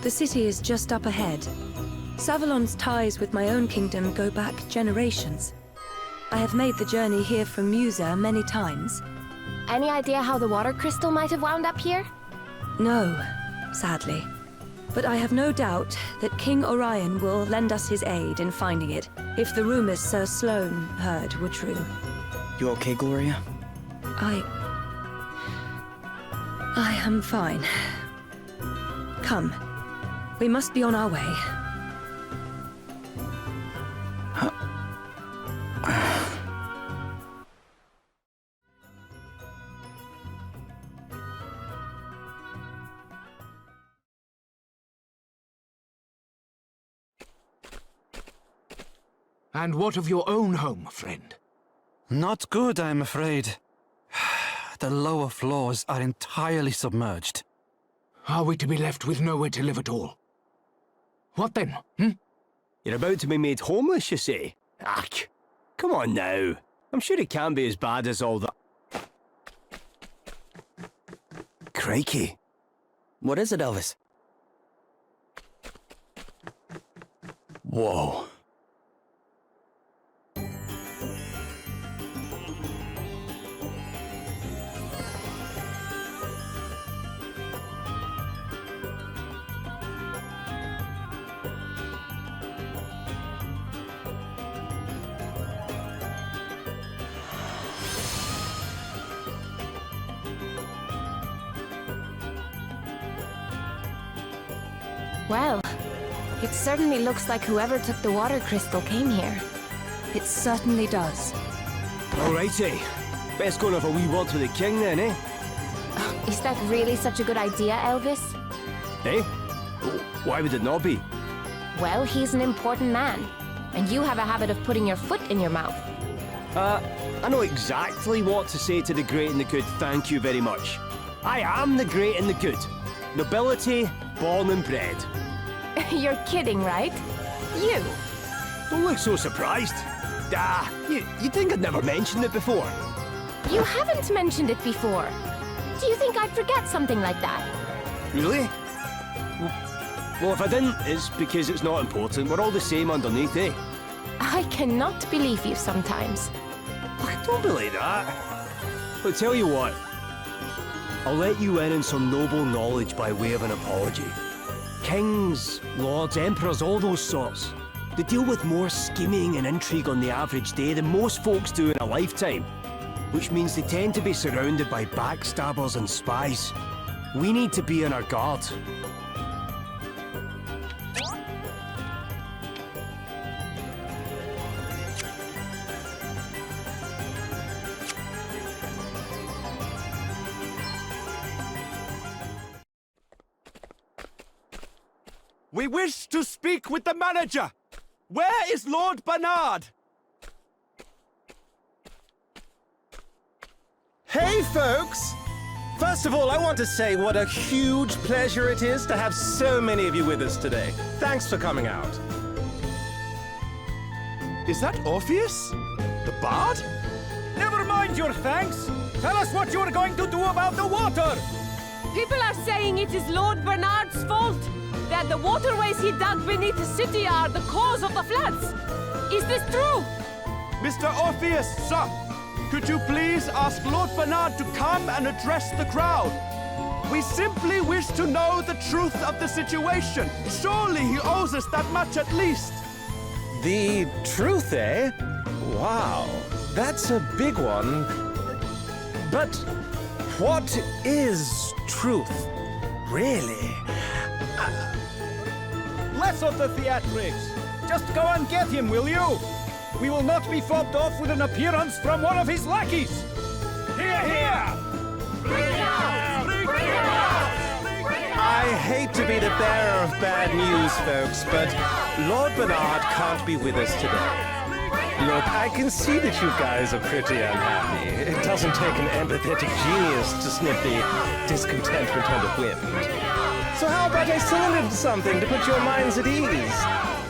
The city is just up ahead. Savalon's ties with my own kingdom go back generations. I have made the journey here from Musa many times. Any idea how the water crystal might have wound up here? No, sadly. But I have no doubt that King Orion will lend us his aid in finding it, if the rumors Sir Sloane heard were true. You okay, Gloria? I am fine. Come. We must be on our way. And what of your own home, friend? Not good, I'm afraid. The lower floors are entirely submerged. Are we to be left with nowhere to live at all? What then, You're about to be made homeless, you say? Ach, come on now. I'm sure it can't be as bad as all that. Crikey. What is it, Elvis? Whoa. Well, it certainly looks like whoever took the water crystal came here. It certainly does. Alrighty. Best go and have a wee word with the king then, eh? Is that really such a good idea, Elvis? Eh? Why would it not be? Well, he's an important man, and you have a habit of putting your foot in your mouth. I know exactly what to say to the great and the good, thank you very much. I am the great and the good. Nobility, born and bred. You're kidding, right? You? Don't look so surprised. You think I'd never mentioned it before? You haven't mentioned it before. Do you think I'd forget something like that? Really? Well, if I didn't, it's because it's not important. We're all the same underneath, eh? I cannot believe you sometimes. Don't be like that. But tell you what, I'll let you in on some noble knowledge by way of an apology. Kings, lords, emperors, all those sorts. They deal with more scheming and intrigue on the average day than most folks do in a lifetime. Which means they tend to be surrounded by backstabbers and spies. We need to be on our guard. We wish to speak with the manager. Where is Lord Bernard? Hey, folks! First of all, I want to say what a huge pleasure it is to have so many of you with us today. Thanks for coming out. Is that Orpheus? The bard? Never mind your thanks. Tell us what you're going to do about the water. People are saying it is Lord Bernard's fault. That the waterways he dug beneath the city are the cause of the floods. Is this true? Mr. Orpheus, sir, could you please ask Lord Bernard to come and address the crowd? We simply wish to know the truth of the situation. Surely he owes us that much at least. The truth, eh? Wow, that's a big one. But what is truth, really? Less of the theatrics. Just go and get him, will you? We will not be fobbed off with an appearance from one of his lackeys. Hear, hear! Bring it out! Bring it out! I hate to be the bearer of bad news, folks, but Lord Bernard can't be with us today. Look, I can see that you guys are pretty unhappy. It doesn't take an empathetic genius to snip the discontentment on the whim. So how about I sing a little something to put your minds at ease?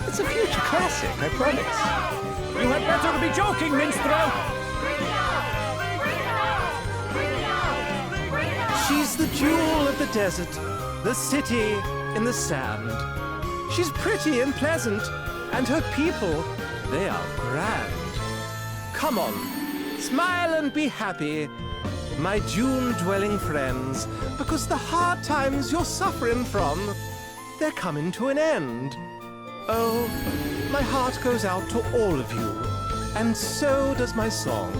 It's a future classic, I promise. You had better be joking, minstrel! She's the jewel of the desert, the city in the sand. She's pretty and pleasant, and her people, they are grand. Come on, smile and be happy, my June-dwelling friends, because the hard times you're suffering from, they're coming to an end. Oh, my heart goes out to all of you, and so does my song.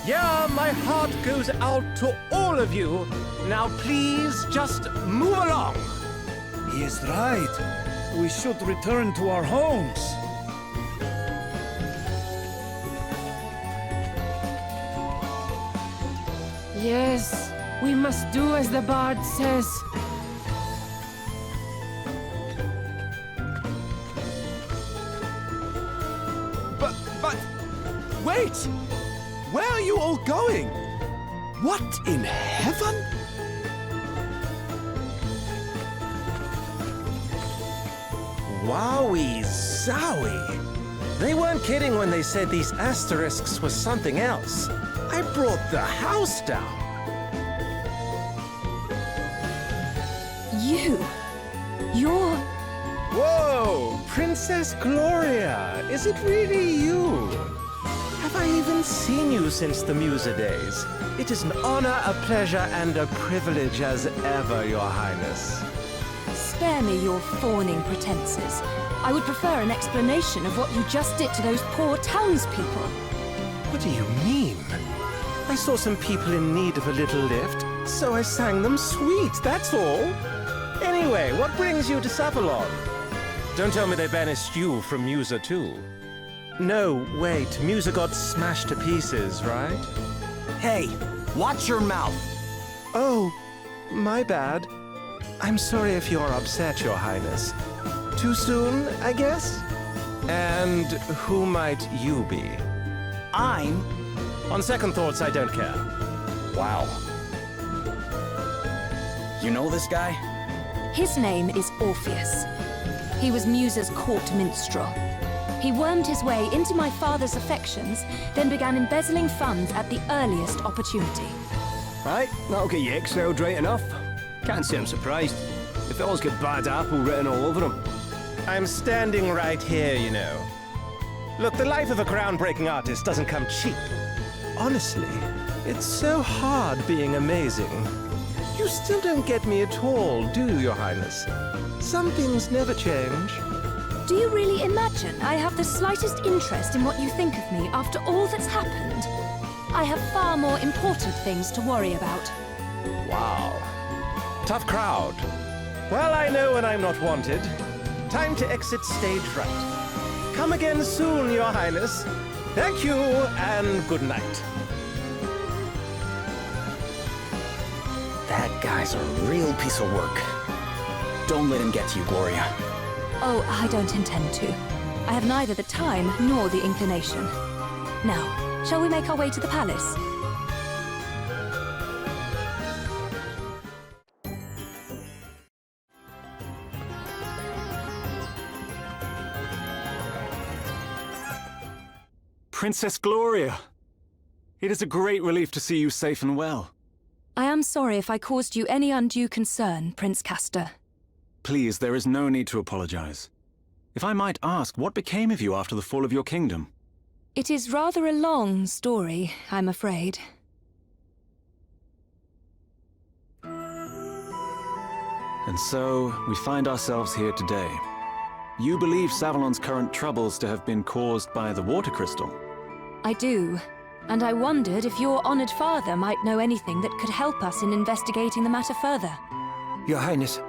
Yeah, my heart goes out to all of you. Now please, just move along. He is right. We should return to our homes. Yes, we must do as the bard says. But, wait! Where are you all going? What in heaven? Wowie zowie! They weren't kidding when they said these asterisks were something else. I brought the house down. You're... Whoa! Princess Gloria! Is it really you? Have I even seen you since the Musa days? It is an honor, a pleasure, and a privilege as ever, Your Highness. Spare me your fawning pretenses. I would prefer an explanation of what you just did to those poor townspeople. What do you mean? I saw some people in need of a little lift, so I sang them sweet, that's all. Anyway, what brings you to Savalon? Don't tell me they banished you from Musa too. No, wait, Musa got smashed to pieces, right? Hey, watch your mouth. Oh, my bad. I'm sorry if you're upset, Your Highness. Too soon, I guess? And who might you be? I'm... On second thoughts, I don't care. Wow. You know this guy? His name is Orpheus. He was Musa's court minstrel. He wormed his way into my father's affections, then began embezzling funds at the earliest opportunity. Right, that'll get you exiled right enough. Can't say I'm surprised. The fellow's got bad apple written all over him. I'm standing right here, you know. Look, the life of a groundbreaking artist doesn't come cheap. Honestly, it's so hard being amazing. You still don't get me at all, do you, Your Highness? Some things never change. Do you really imagine I have the slightest interest in what you think of me after all that's happened? I have far more important things to worry about. Wow. Tough crowd. Well, I know when I'm not wanted. Time to exit stage right. Come again soon, Your Highness. Thank you, and good night. That guy's a real piece of work. Don't let him get to you, Gloria. Oh, I don't intend to. I have neither the time nor the inclination. Now, shall we make our way to the palace? Princess Gloria! It is a great relief to see you safe and well. I am sorry if I caused you any undue concern, Prince Castor. Please, there is no need to apologize. If I might ask, what became of you after the fall of your kingdom? It is rather a long story, I'm afraid. And so, we find ourselves here today. You believe Savalon's current troubles to have been caused by the water crystal? I do, and I wondered if your honored father might know anything that could help us in investigating the matter further. Your Highness,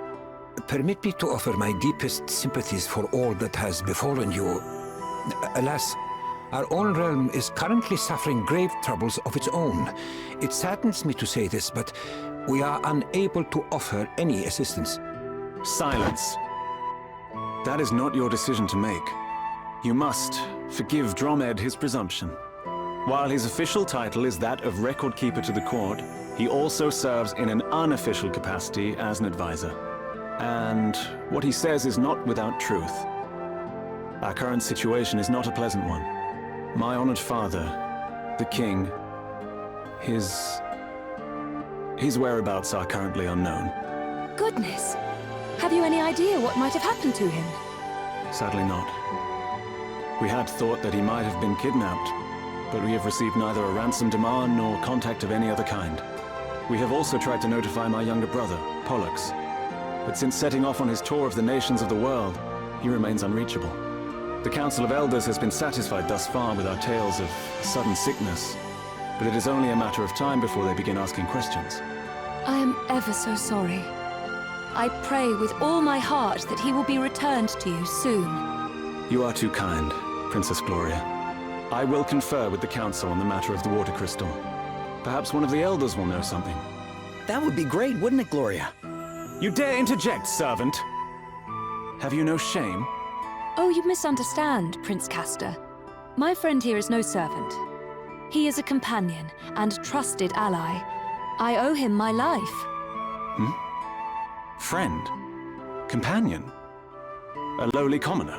permit me to offer my deepest sympathies for all that has befallen you. Alas, our own realm is currently suffering grave troubles of its own. It saddens me to say this, but we are unable to offer any assistance. Silence. That is not your decision to make. You must forgive Dromed his presumption. While his official title is that of Record Keeper to the court, he also serves in an unofficial capacity as an advisor. And what he says is not without truth. Our current situation is not a pleasant one. My honored father, the king, his whereabouts are currently unknown. Goodness! Have you any idea what might have happened to him? Sadly not. We had thought that he might have been kidnapped, but we have received neither a ransom demand nor contact of any other kind. We have also tried to notify my younger brother, Pollux, but since setting off on his tour of the nations of the world, he remains unreachable. The Council of Elders has been satisfied thus far with our tales of sudden sickness, but it is only a matter of time before they begin asking questions. I am ever so sorry. I pray with all my heart that he will be returned to you soon. You are too kind, Princess Gloria. I will confer with the Council on the matter of the water crystal. Perhaps one of the Elders will know something. That would be great, wouldn't it, Gloria? You dare interject, servant! Have you no shame? Oh, you misunderstand, Prince Castor. My friend here is no servant. He is a companion and trusted ally. I owe him my life. Friend? Companion? A lowly commoner?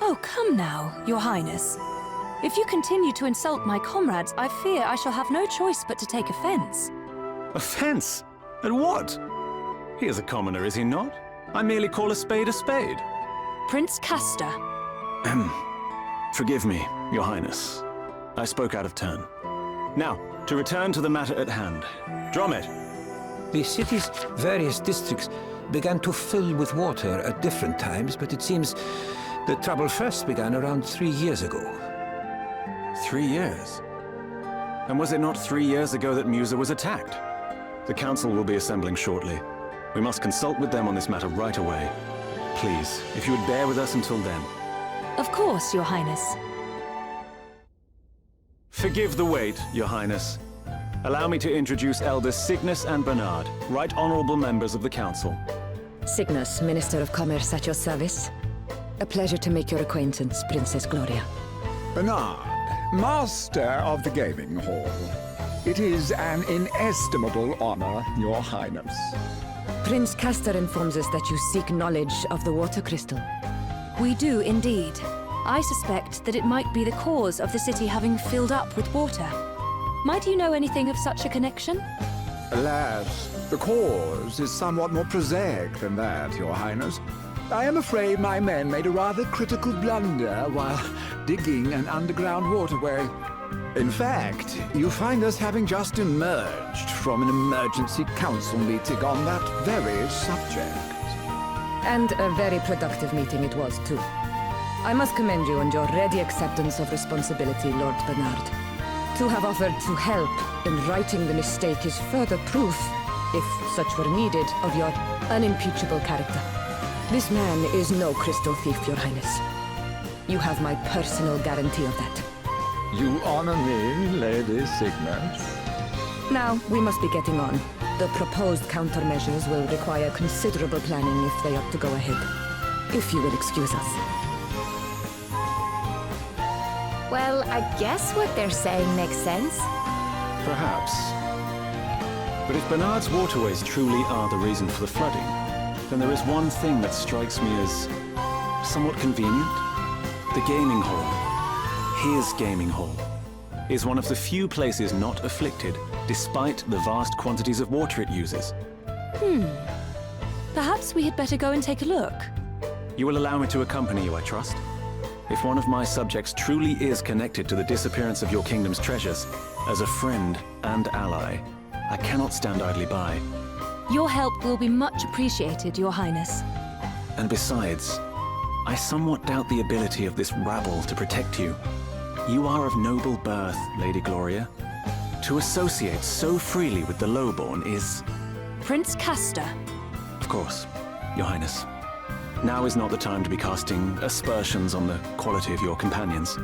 Oh, come now, Your Highness. If you continue to insult my comrades, I fear I shall have no choice but to take offense. Offense? At what? He is a commoner, is he not? I merely call a spade a spade. Prince Castor. Forgive me, Your Highness. I spoke out of turn. Now, to return to the matter at hand. Dromed. The city's various districts began to fill with water at different times, but it seems the trouble first began around 3 years ago. 3 years? And was it not 3 years ago that Musa was attacked? The Council will be assembling shortly. We must consult with them on this matter right away. Please, if you would bear with us until then. Of course, Your Highness. Forgive the wait, Your Highness. Allow me to introduce Elders Cygnus and Bernard, right honorable members of the Council. Cygnus, Minister of Commerce at your service. A pleasure to make your acquaintance, Princess Gloria. Bernard, Master of the Gaming Hall. It is an inestimable honor, Your Highness. Prince Castor informs us that you seek knowledge of the water crystal. We do indeed. I suspect that it might be the cause of the city having filled up with water. Might you know anything of such a connection? Alas, the cause is somewhat more prosaic than that, Your Highness. I am afraid my men made a rather critical blunder while digging an underground waterway. In fact, you find us having just emerged from an emergency council meeting on that very subject. And a very productive meeting it was, too. I must commend you on your ready acceptance of responsibility, Lord Bernard. To have offered to help in righting the mistake is further proof, if such were needed, of your unimpeachable character. This man is no crystal thief, Your Highness. You have my personal guarantee of that. You honor me, Lady Cygnus. Now, we must be getting on. The proposed countermeasures will require considerable planning if they are to go ahead. If you will excuse us. Well, I guess what they're saying makes sense. Perhaps. But if Bernard's waterways truly are the reason for the flooding, then there is one thing that strikes me as somewhat convenient. The gaming hall, his gaming hall, is one of the few places not afflicted, despite the vast quantities of water it uses. Perhaps we had better go and take a look. You will allow me to accompany you, I trust? If one of my subjects truly is connected to the disappearance of your kingdom's treasures, as a friend and ally, I cannot stand idly by. Your help will be much appreciated, Your Highness. And besides, I somewhat doubt the ability of this rabble to protect you. You are of noble birth, Lady Gloria. To associate so freely with the lowborn is... Prince Castor. Of course, Your Highness. Now is not the time to be casting aspersions on the quality of your companions.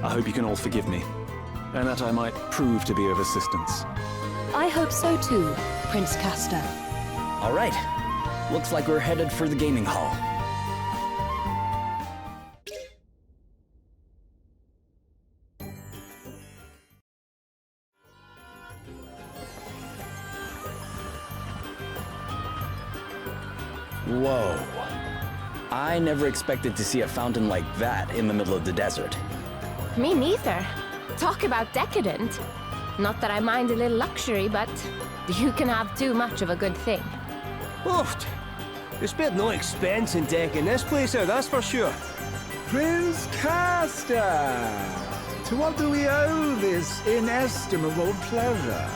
I hope you can all forgive me, and that I might prove to be of assistance. I hope so too, Prince Castor. All right. Looks like we're headed for the gaming hall. Whoa. I never expected to see a fountain like that in the middle of the desert. Me neither. Talk about decadent. Not that I mind a little luxury, but you can have too much of a good thing. Oof. They spared no expense in decking this place out, that's for sure. Prince Castor! To what do we owe this inestimable pleasure?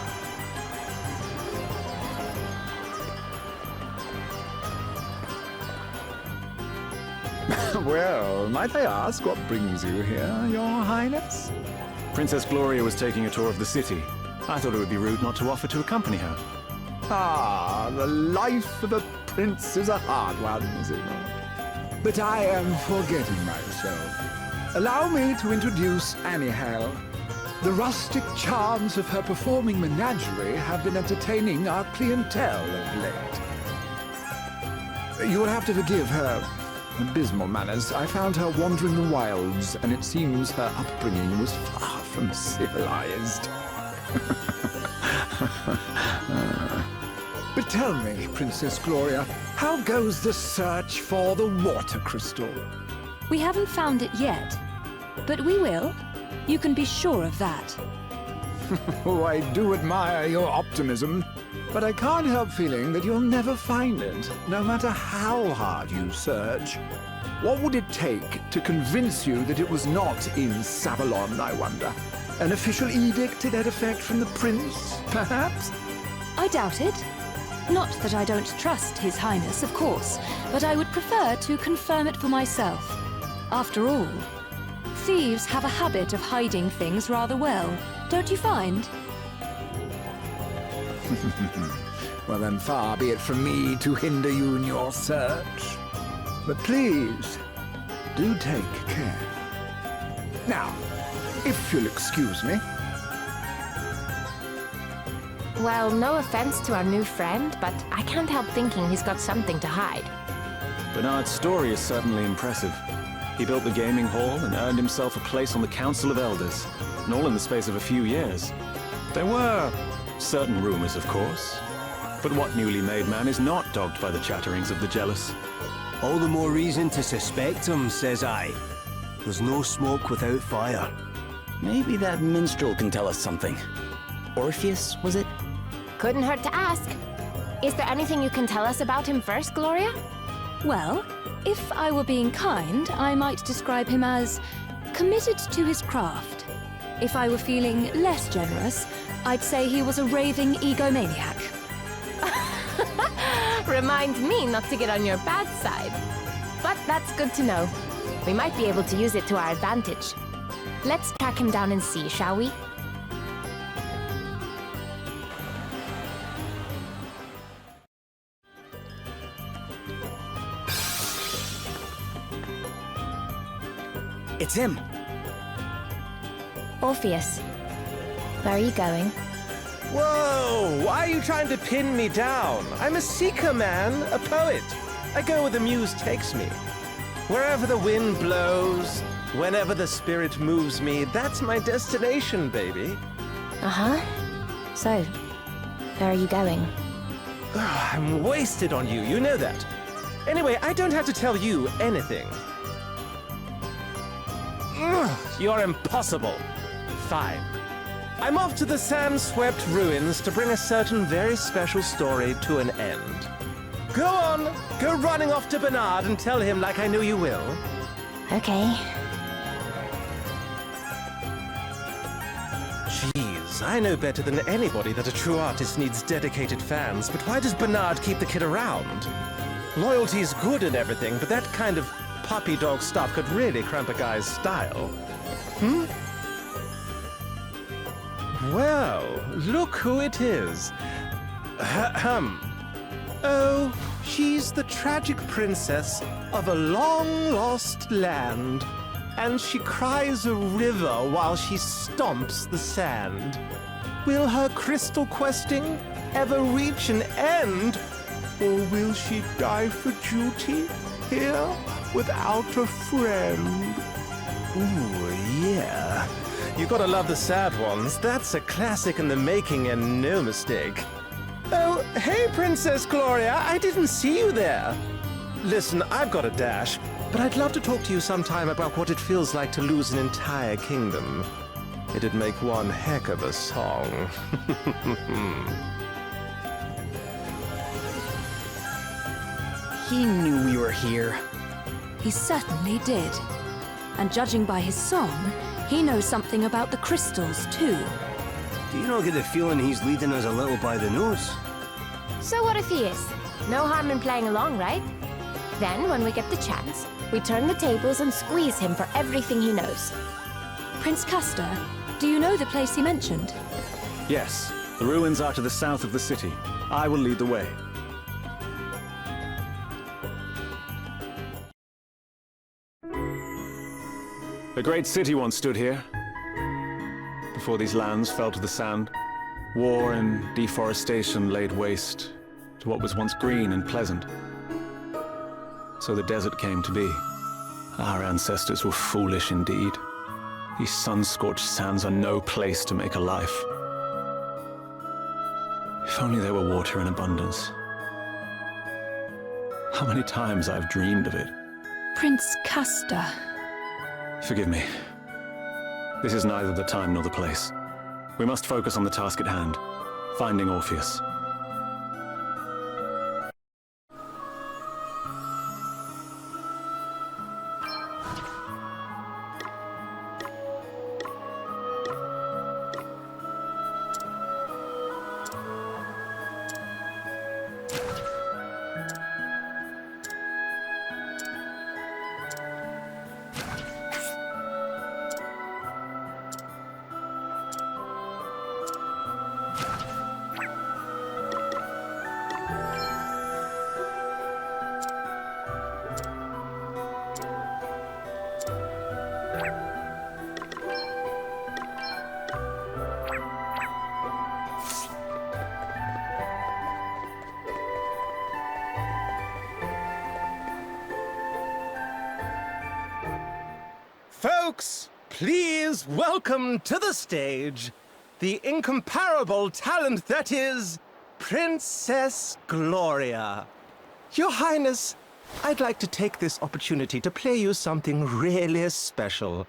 Well, might I ask what brings you here, Your Highness? Princess Gloria was taking a tour of the city. I thought it would be rude not to offer to accompany her. Ah, the life of a prince is a hard one, is it not? But I am forgetting myself. Allow me to introduce Annie Hale. The rustic charms of her performing menagerie have been entertaining our clientele of late. You will have to forgive her abysmal manners. I found her wandering the wilds, and it seems her upbringing was far from civilized. But tell me, Princess Gloria, how goes the search for the water crystal? We haven't found it yet, but we will. You can be sure of that. Oh, I do admire your optimism, but I can't help feeling that you'll never find it, no matter how hard you search. What would it take to convince you that it was not in Savalon, I wonder? An official edict to that effect from the prince, perhaps? I doubt it. Not that I don't trust His Highness, of course, but I would prefer to confirm it for myself. After all, thieves have a habit of hiding things rather well, don't you find? Well, then far be it from me to hinder you in your search. But please, do take care. Now, if you'll excuse me. Well, no offense to our new friend, but I can't help thinking he's got something to hide. Bernard's story is certainly impressive. He built the gaming hall and earned himself a place on the Council of Elders, and all in the space of a few years. There were certain rumors, of course, but what newly made man is not dogged by the chatterings of the jealous? All the more reason to suspect him, says I. There's no smoke without fire. Maybe that minstrel can tell us something. Orpheus, was it? Couldn't hurt to ask. Is there anything you can tell us about him first, Gloria? Well, if I were being kind, I might describe him as committed to his craft. If I were feeling less generous, I'd say he was a raving egomaniac. Remind me not to get on your bad side. But that's good to know. We might be able to use it to our advantage. Let's track him down and see, shall we? It's him! Orpheus, where are you going? Whoa! Why are you trying to pin me down? I'm a seeker, man, a poet. I go where the muse takes me. Wherever the wind blows, whenever the spirit moves me, that's my destination, baby. Uh-huh. So, where are you going? I'm wasted on you, you know that. Anyway, I don't have to tell you anything. You're impossible. Fine. I'm off to the sand-swept ruins to bring a certain very special story to an end. Go on, go running off to Bernard and tell him like I know you will. Okay. Jeez, I know better than anybody that a true artist needs dedicated fans, but why does Bernard keep the kid around? Loyalty's good and everything, but that kind of puppy dog stuff could really cramp a guy's style. Well, look who it is. Ahem. Oh, she's the tragic princess of a long-lost land, and she cries a river while she stomps the sand. Will her crystal questing ever reach an end, or will she die for duty here without a friend? Ooh, yeah. You gotta love the sad ones. That's a classic in the making and no mistake. Oh, hey, Princess Gloria, I didn't see you there. Listen, I've got a dash, but I'd love to talk to you sometime about what it feels like to lose an entire kingdom. It'd make one heck of a song. he knew we were here. He certainly did. And judging by his song, he knows something about the crystals, too. Do you not get the feeling he's leading us a little by the nose? So what if he is? No harm in playing along, right? Then, when we get the chance, we turn the tables and squeeze him for everything he knows. Prince Castor, do you know the place he mentioned? Yes, the ruins are to the south of the city. I will lead the way. A great city once stood here, before these lands fell to the sand. War and deforestation laid waste to what was once green and pleasant. So the desert came to be. Our ancestors were foolish indeed. These sun-scorched sands are no place to make a life. If only there were water in abundance. How many times I've dreamed of it. Prince Castor. Forgive me. This is neither the time nor the place. We must focus on the task at hand, finding Orpheus. Folks, please welcome to the stage the incomparable talent that is Princess Gloria. Your Highness, I'd like to take this opportunity to play you something really special.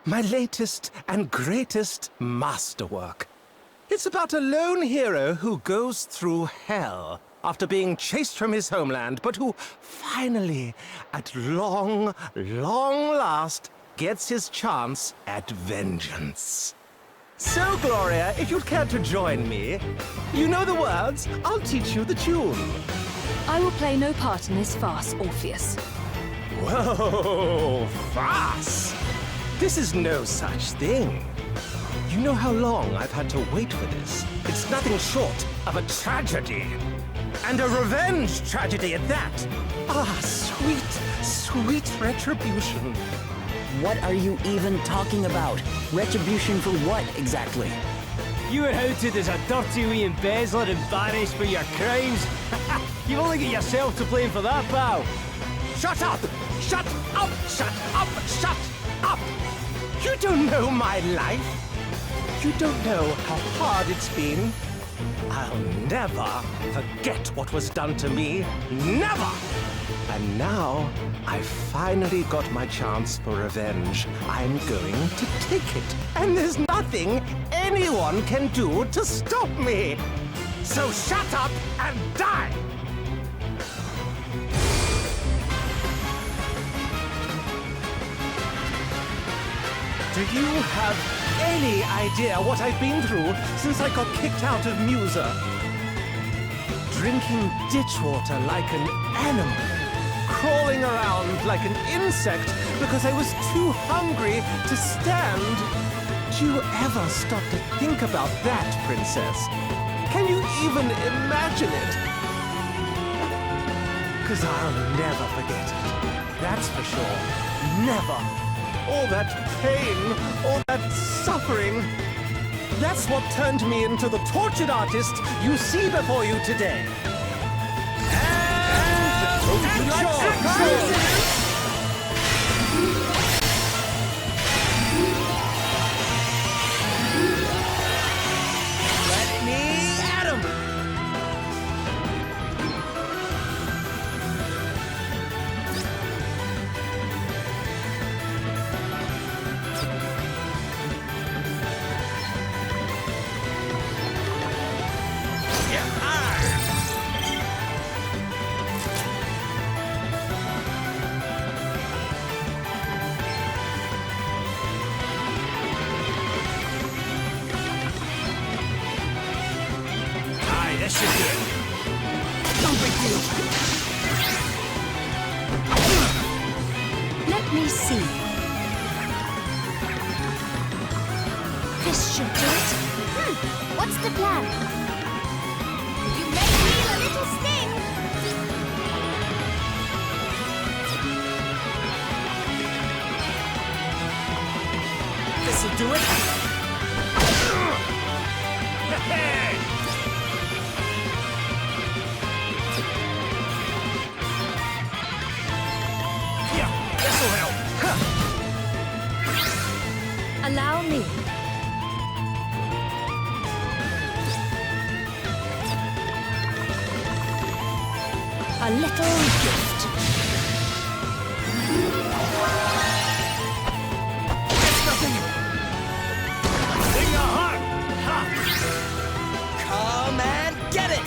My latest and greatest masterwork. It's about a lone hero who goes through hell after being chased from his homeland, but who finally, at long last, gets his chance at vengeance. So, Gloria, if you'd care to join me, you know the words, I'll teach you the tune. I will play no part in this farce, Orpheus. Whoa, farce! This is no such thing. You know how long I've had to wait for this? It's nothing short of a tragedy. And a revenge tragedy at that. Ah, sweet retribution. What are you even talking about? Retribution for what, exactly? You were outed as a dirty wee embezzler and banished for your crimes. You've only got yourself to blame for that, pal. Shut up! Shut up! Shut up! Shut up! You don't know my life. You don't know how hard it's been. I'll never forget what was done to me. Never! And now, I've finally got my chance for revenge. I'm going to take it. And there's nothing anyone can do to stop me. So shut up and die! Do you have any idea what I've been through since I got kicked out of Musa? Drinking ditch water like an animal. Crawling around like an insect because I was too hungry to stand. Do you ever stop to think about that, Princess? Can you even imagine it? 'Cause I'll never forget it. That's for sure. Never. All that pain, all that suffering. That's what turned me into the tortured artist you see before you today. Let me at 'em! this should do it. No big deal. Let me see. This should do it. What's the plan? You may feel a little sting. This'll do it. Yeah, this'll help. Allow me. A little gift. It's nothing. Sing a heart. Ha. Come and get it!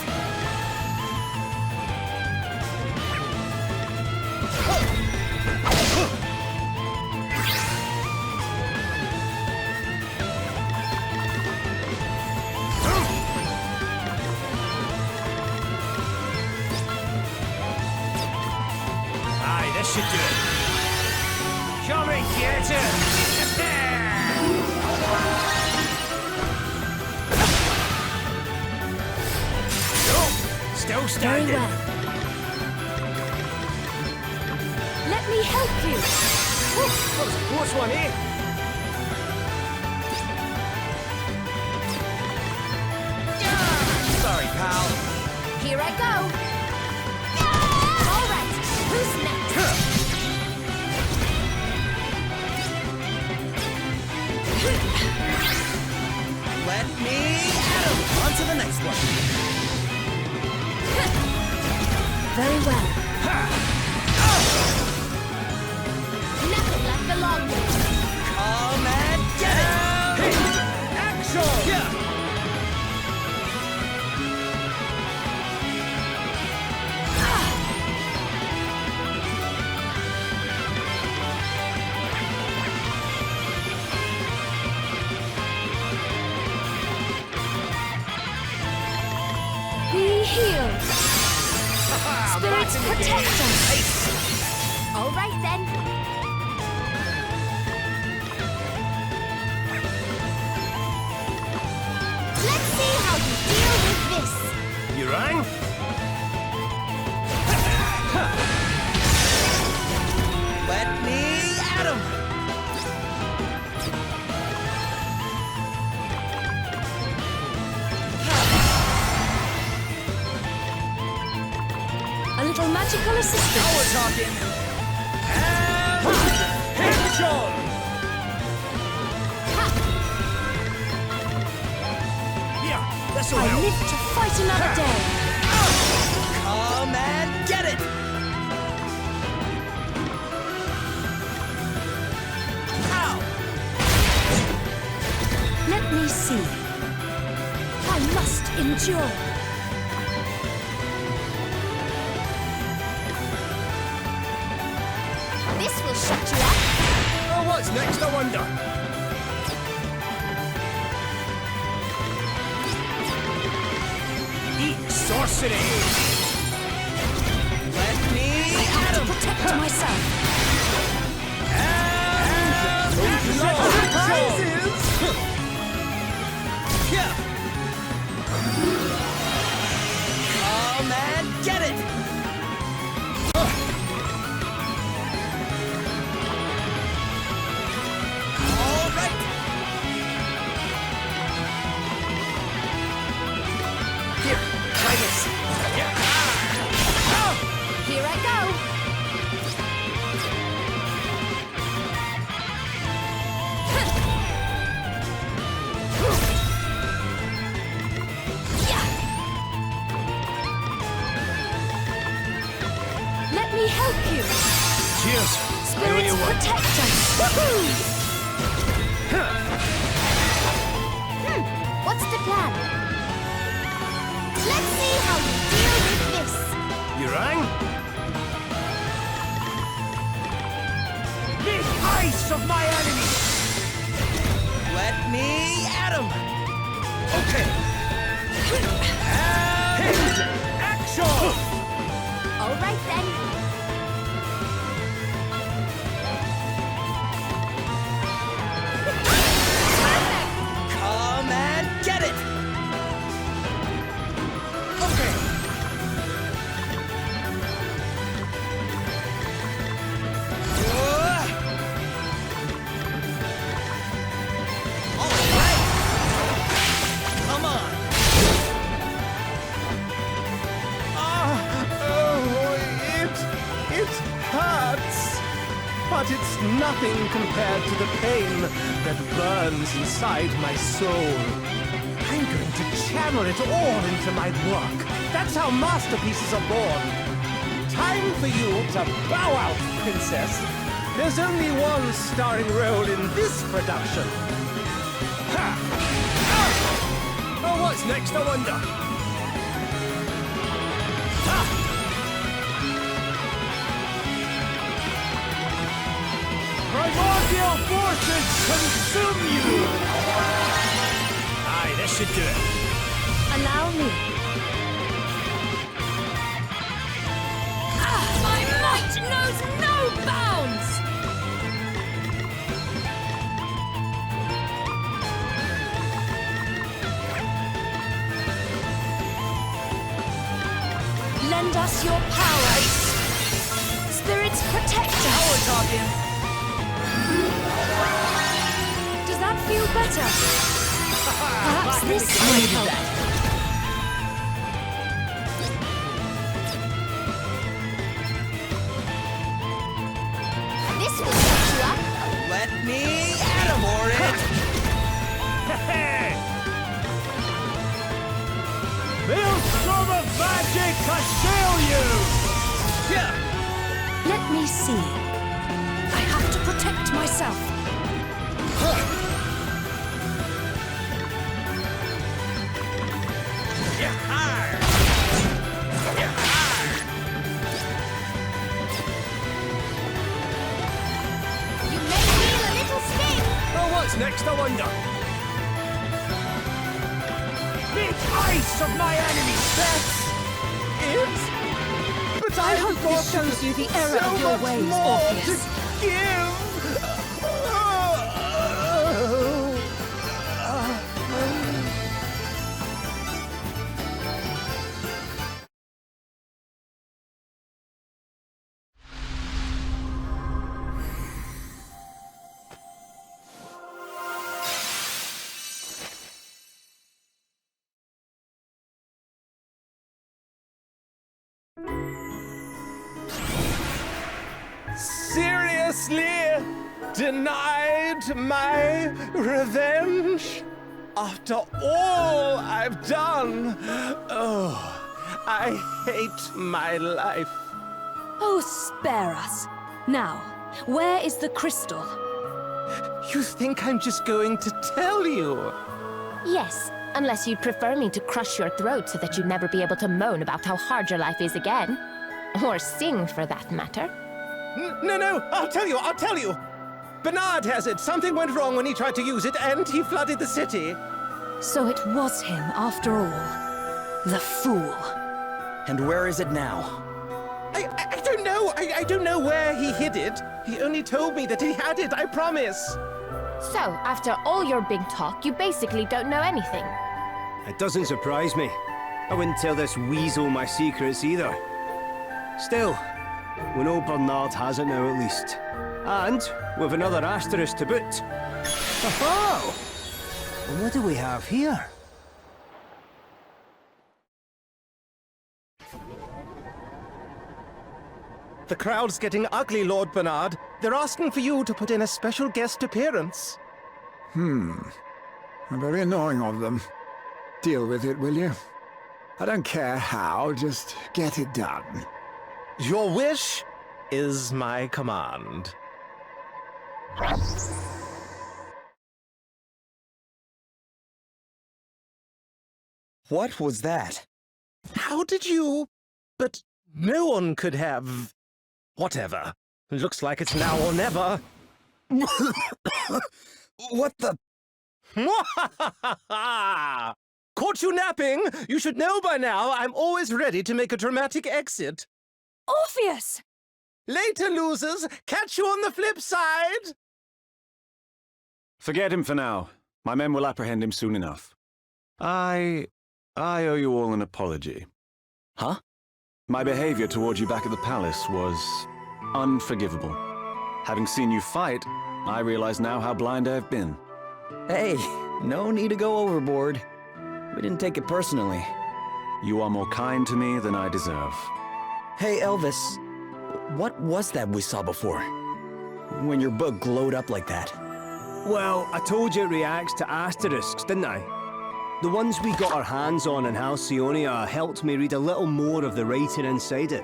Aye, this should do it. Come and get it. Still Very standing. well. Let me help you. That was a close one, eh? Sorry, pal. Here I go. All right, who's next? Let me at 'em. On to the next one. Very well. Nothing like the long one. Come and get it! Action! Yeah. Be healed. Spirits protect us. All right then. Let's see how you deal with this. You rang? Let me at 'em. A little magical assistance. Now we're talking. Action! Here, this'll I help. live to fight another day. Come and get it! Ow! Let me see. I must endure. This will shut you up. Oh, what's next, I wonder? Eat sorcery! Let me at 'em. Protect myself. Yeah. Come and get it! All right. Here, try this. Here I go. Let me help you. Cheers! Spirits protect us. What's the plan? Let's see how you deal with this. You rang? Make ice of my enemies! Let me at 'em. Okay. but it's nothing compared to the pain that burns inside my soul. I'm going to channel it all into my work. That's how masterpieces are born. Time for you to bow out, princess. There's only one starring role in this production. Ha! Ah! Oh, what's next, I wonder? Ha! Primordial forces consume you! Aye, this should do it. Allow me. My might knows no bounds! Lend us your power. Spirits protect us. Now we're talking. Does that feel better? Perhaps this might help. This will set you up. Let me atamor it! Maelstrom of magic assail you! Let me see. I have to protect myself. You may feel a little sting. Oh, what's next, I wonder? Big ice of my enemies! But I hope this shows you the error of your ways, Orpheus. Seriously? Denied my revenge? After all I've done? Oh, I hate my life. Oh, spare us. Now, where is the crystal? You think I'm just going to tell you? Yes, unless you'd prefer me to crush your throat so that you'd never be able to moan about how hard your life is again. Or sing, for that matter. No, I'll tell you. Bernard has it. Something went wrong when he tried to use it, and he flooded the city. So it was him, after all. The fool. And where is it now? I don't know. I don't know where he hid it. He only told me that he had it, I promise. So, after all your big talk, you basically don't know anything. It doesn't surprise me. I wouldn't tell this weasel my secrets either. Still, we know Bernard has it now at least. And with another asterisk to boot. Oh! And what do we have here? The crowd's getting ugly, Lord Bernard. They're asking for you to put in a special guest appearance. Very annoying of them. Deal with it, will you? I don't care how, just get it done. Your wish is my command. What was that? How did you? But no one could have... Whatever. Looks like it's now or never. What the... Caught you napping! You should know by now I'm always ready to make a dramatic exit. Orpheus! Later, losers! Catch you on the flip side! Forget him for now. My men will apprehend him soon enough. I owe you all an apology. Huh? My behavior toward you back at the palace was unforgivable. Having seen you fight, I realize now how blind I've been. Hey, no need to go overboard. We didn't take it personally. You are more kind to me than I deserve. Hey, Elvis. What was that we saw before? when your book glowed up like that? Well, I told you it reacts to asterisks, didn't I? The ones we got our hands on in Halcyonia helped me read a little more of the writing inside it.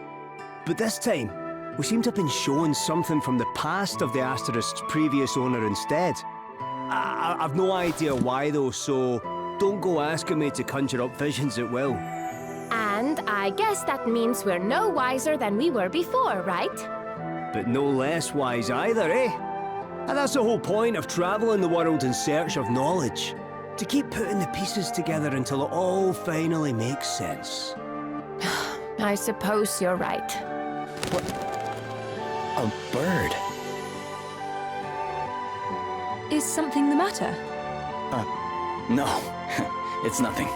But this time, we seem to have been shown something from the past of the asterisk's previous owner instead. I've no idea why though, so don't go asking me to conjure up visions at will. And I guess that means we're no wiser than we were before, right? But no less wise either, eh? And that's the whole point of traveling the world in search of knowledge. To keep putting the pieces together until it all finally makes sense. I suppose you're right. What? A bird? Is something the matter? No. It's nothing.